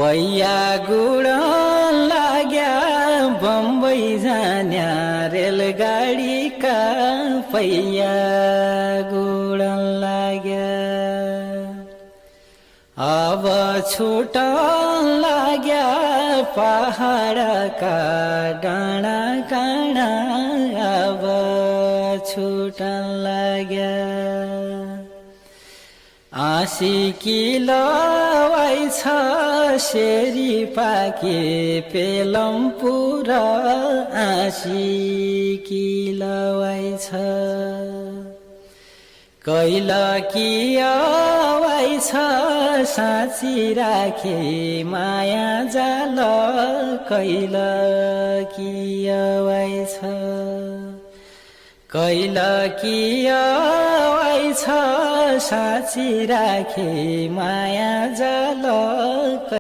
पैया गुडन लाग्या बम्बई जान्या रेलगाडीका पैया गुडन लाग्या अब छुटन लाग्या पहाडका डाँडा काँडा अब छुटन लाग्या आशिकी लवाई छ शेरी पाके पेलम पुरा आशिकी लवाई छ कैलकी आवाई छ साँची राखे माया जाल कैलकी आवाई छ कैलकी आवाई छ साँची राखे माया जाल